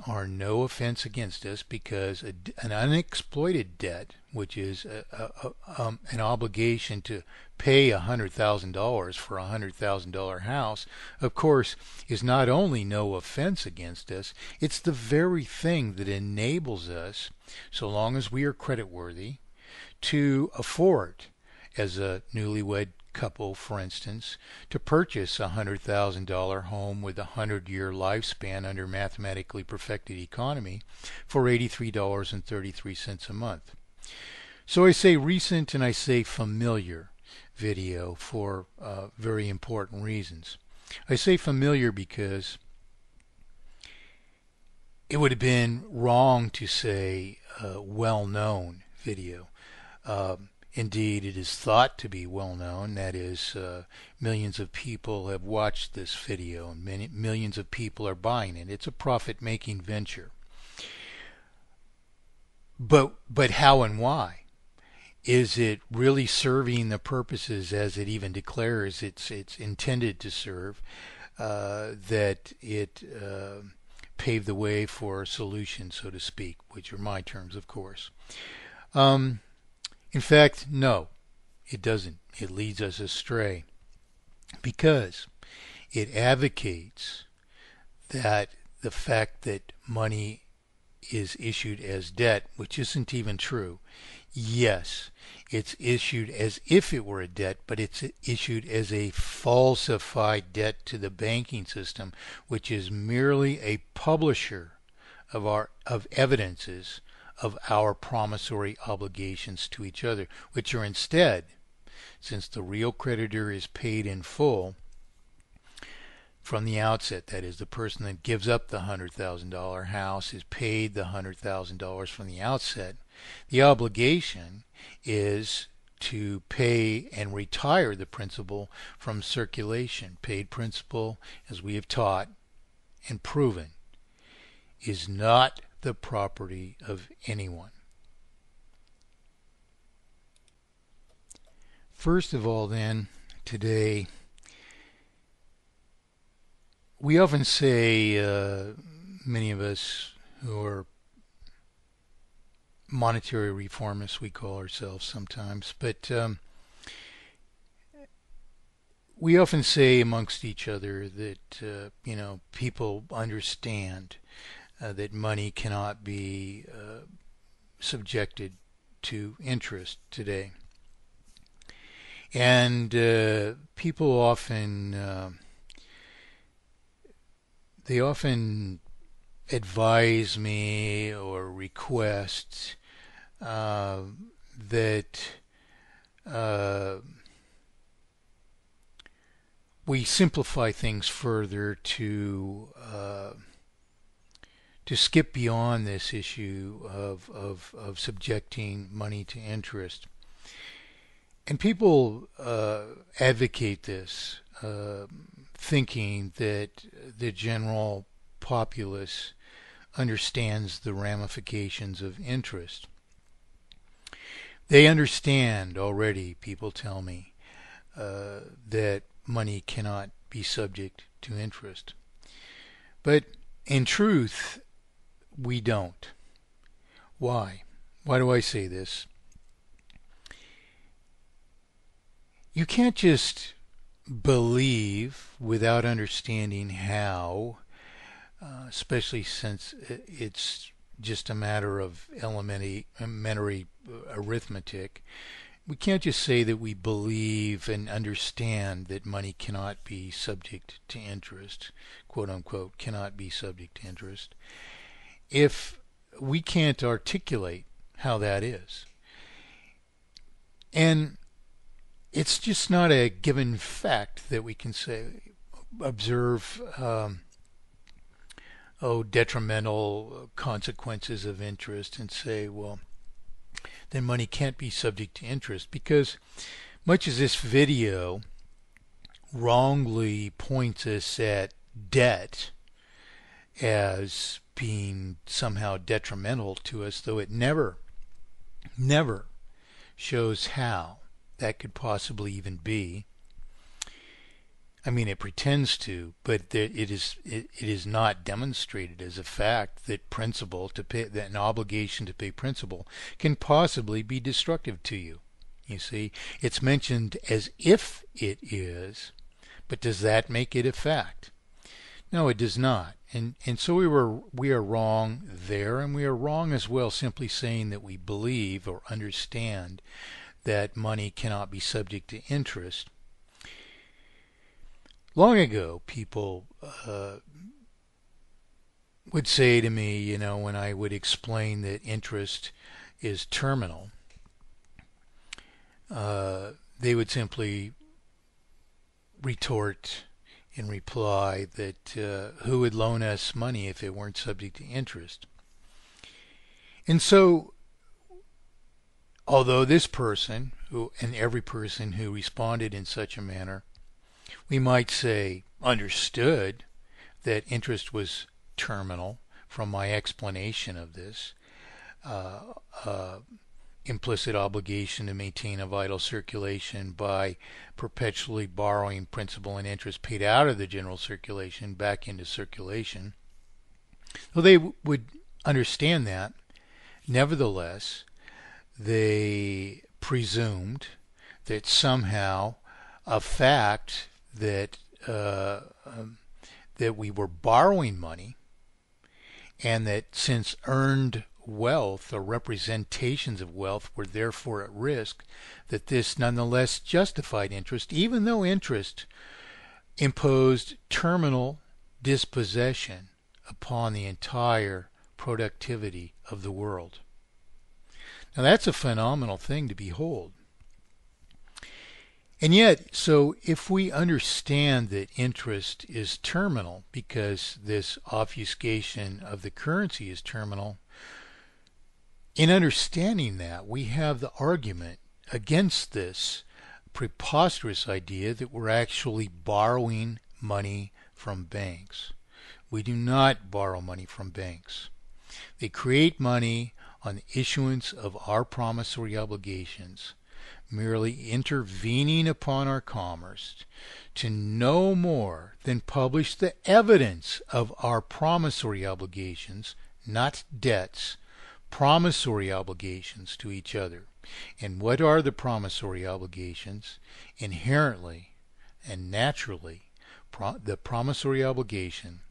are no offense against us because an unexploited debt, which is an obligation to pay $100,000 for a $100,000 house, of course, is not only no offense against us, it's the very thing that enables us, so long as we are creditworthy, to afford, as a newlywed couple, for instance, to purchase a $100,000 home with a 100-year lifespan under mathematically perfected economy for $83.33 a month. So I say recent and I say familiar video for very important reasons. I say familiar because it would have been wrong to say well-known video. Indeed, it is thought to be well known. That is, millions of people have watched this video and millions of people are buying it. It's a profit-making venture. But how and why? Is it really serving the purposes as it even declares it's intended to serve? That it paved the way for a solution, so to speak, which are my terms, of course. In fact, no, it doesn't. It leads us astray because it advocates that the fact that money is issued as debt, which isn't even true. Yes, it's issued as if it were a debt, but it's issued as a falsified debt to the banking system, which is merely a publisher of evidences of our promissory obligations to each other, which are instead, since the real creditor is paid in full from the outset, that is, the person that gives up the $100,000 house is paid the $100,000 from the outset, the obligation is to pay and retire the principal from circulation. Paid principal, as we have taught and proven, is not the property of anyone. First of all, then, today, we often say, many of us who are monetary reformists, we call ourselves sometimes, but we often say amongst each other that, people understand that money cannot be subjected to interest today. And people often they often advise me or request that we simplify things further to skip beyond this issue of subjecting money to interest. And people advocate this, thinking that the general populace understands the ramifications of interest. They understand already, people tell me, that money cannot be subject to interest. But in truth, we don't. Why? Why do I say this? You can't just believe without understanding how, especially since it's just a matter of elementary arithmetic. We can't just say that we believe and understand that money cannot be subject to interest, quote unquote, cannot be subject to interest, if we can't articulate how that is. And it's just not a given fact that we can say, observe, detrimental consequences of interest and say, well, then money can't be subject to interest, because much as this video wrongly points us at debt as being somehow detrimental to us, though it never shows how that could possibly even be. I mean, it pretends to, but it is not demonstrated as a fact that principal to pay, that an obligation to pay principal can possibly be destructive to you. You see, it's mentioned as if it is, but does that make it a fact? No, it does not. And so we are wrong there, and we are wrong as well simply saying that we believe or understand that money cannot be subject to interest. Long ago, people would say to me, you know, when I would explain that interest is terminal, they would simply retort in reply that who would loan us money if it weren't subject to interest? And so, although this person, and every person who responded in such a manner, we might say understood that interest was terminal from my explanation of this implicit obligation to maintain a vital circulation by perpetually borrowing principal and interest paid out of the general circulation back into circulation. Well, they would understand that. Nevertheless, they presumed that somehow a fact that that we were borrowing money, and that since earned wealth or representations of wealth were therefore at risk, that this nonetheless justified interest, even though interest imposed terminal dispossession upon the entire productivity of the world. Now that's a phenomenal thing to behold. And yet, so if we understand that interest is terminal because this obfuscation of the currency is terminal, in understanding that, we have the argument against this preposterous idea that we're actually borrowing money from banks. We do not borrow money from banks. They create money on the issuance of our promissory obligations, merely intervening upon our commerce to no more than publish the evidence of our promissory obligations, not debts, promissory obligations to each other. And what are the promissory obligations? Inherently and naturally, the promissory obligation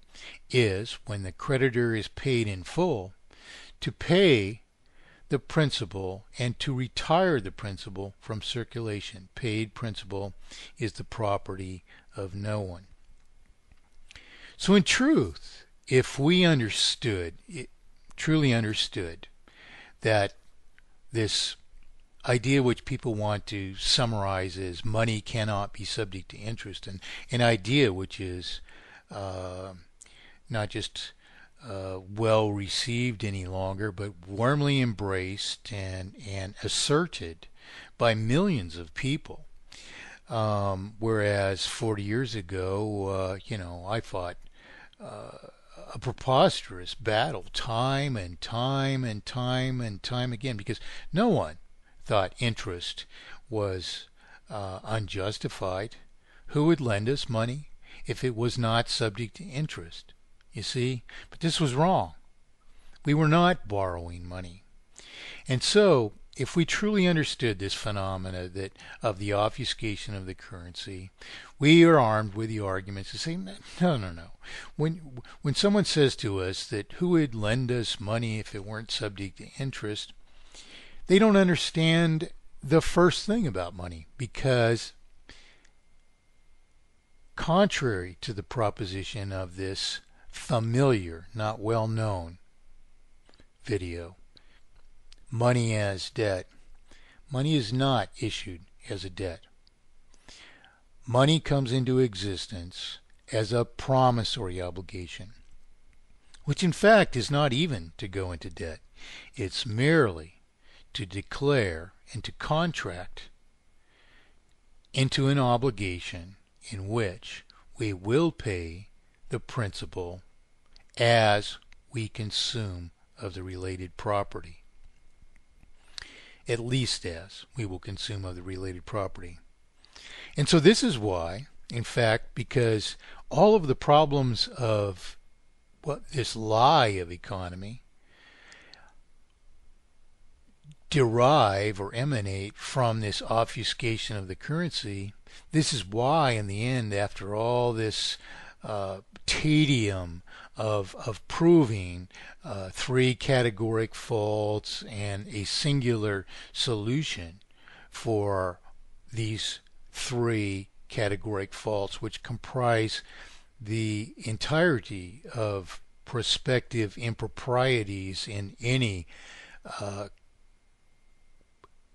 is, when the creditor is paid in full, to pay the principal and to retire the principal from circulation. Paid principal is the property of no one. So in truth, if we truly understood that this idea which people want to summarize as money cannot be subject to interest, and an idea which is not just well received any longer, but warmly embraced and asserted by millions of people. Whereas 40 years ago, I fought a preposterous battle time and time and time and time again, because no one thought interest was unjustified. Who would lend us money if it was not subject to interest? You see? But this was wrong. We were not borrowing money. And so, if we truly understood this phenomena that of the obfuscation of the currency, we are armed with the arguments to say, no. When someone says to us that who would lend us money if it weren't subject to interest, they don't understand the first thing about money, because contrary to the proposition of this familiar, not well known video, money as debt, money is not issued as a debt. Money comes into existence as a promissory obligation, which in fact is not even to go into debt. It's merely to declare and to contract into an obligation in which we will pay the principal as we consume of the related property. At least as we will consume of the related property. And so this is why in fact, because all of the problems of this lie of economy derive or emanate from this obfuscation of the currency. This is why, in the end, after all this tedium of proving three categoric faults and a singular solution for these three categoric faults, which comprise the entirety of prospective improprieties in any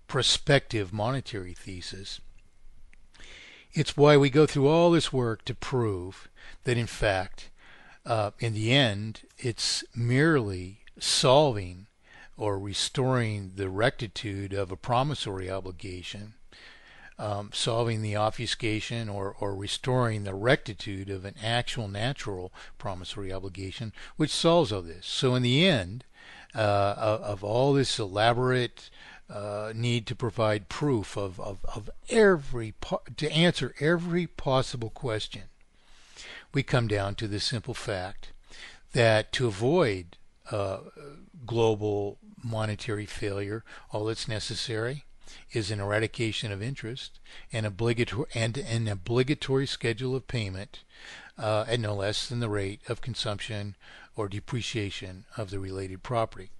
prospective monetary thesis. It's why we go through all this work to prove that, in fact, in the end, it's merely solving or restoring the rectitude of a promissory obligation, solving the obfuscation or restoring the rectitude of an actual natural promissory obligation, which solves all this. So in the end, of all this elaborate need to provide proof of to answer every possible question, we come down to the simple fact that to avoid global monetary failure, all that's necessary is an eradication of interest and an obligatory schedule of payment at no less than the rate of consumption or depreciation of the related property.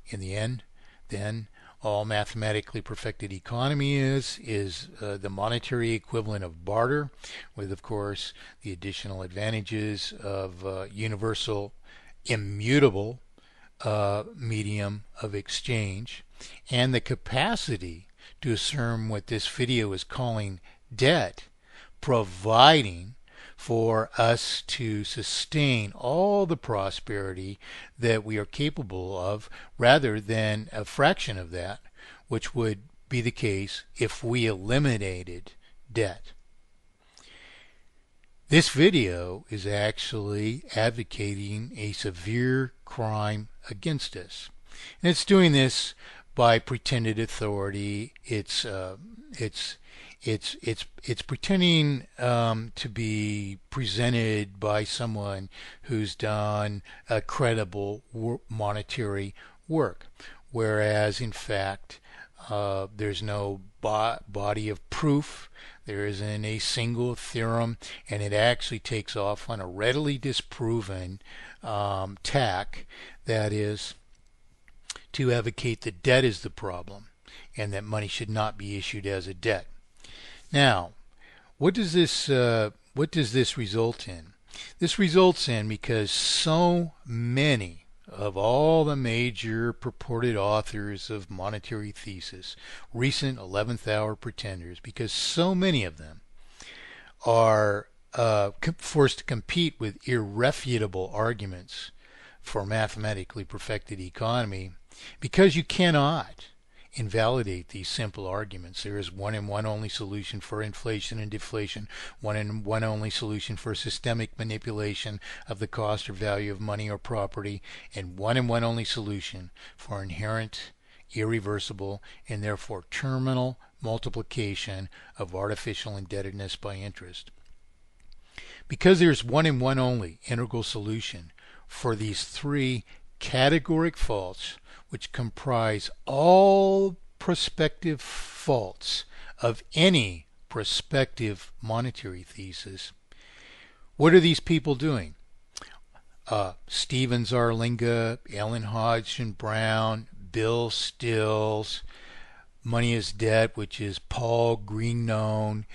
In the end, then, all mathematically perfected economy is the monetary equivalent of barter, with, of course, the additional advantages of universal, immutable medium of exchange, and the capacity to assume what this video is calling debt, providing for us to sustain all the prosperity that we are capable of, rather than a fraction of that, which would be the case if we eliminated debt. This video is actually advocating a severe crime against us, and it's doing this by pretended authority. It's pretending to be presented by someone who's done a credible monetary work, whereas in fact there's no body of proof. There isn't a single theorem, and it actually takes off on a readily disproven tack, that is, to advocate that debt is the problem and that money should not be issued as a debt. Now, what does this result in? This results in, because so many of all the major purported authors of monetary thesis, recent 11th hour pretenders, because so many of them are forced to compete with irrefutable arguments for mathematically perfected economy, because you cannot invalidate these simple arguments. There is one and one only solution for inflation and deflation, one and one only solution for systemic manipulation of the cost or value of money or property, and one only solution for inherent, irreversible, and therefore terminal multiplication of artificial indebtedness by interest. Because there's one and one only integral solution for these three categoric faults, which comprise all prospective faults of any prospective monetary thesis, what are these people doing? Stephen Zarlinga, Ellen Hodgson Brown, Bill Stills, Money is Debt, which is Paul Greenone,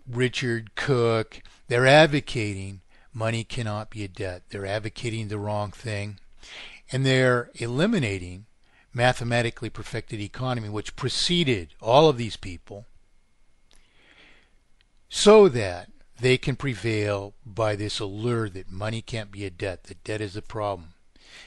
Richard Cook. They're advocating money cannot be a debt. They're advocating the wrong thing. And they're eliminating mathematically perfected economy, which preceded all of these people, so that they can prevail by this allure that money can't be a debt, that debt is the problem.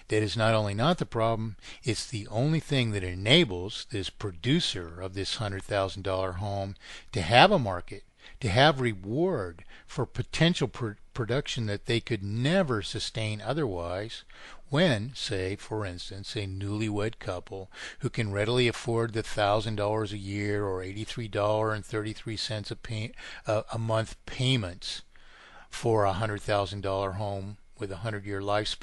Debt is not only not the problem, it's the only thing that enables this producer of this $100,000 home to have a market, to have reward for potential production that they could never sustain otherwise when, say, for instance, a newlywed couple who can readily afford the $1,000 a year or $83.33 a month payments for a $100,000 home with a 100-year lifespan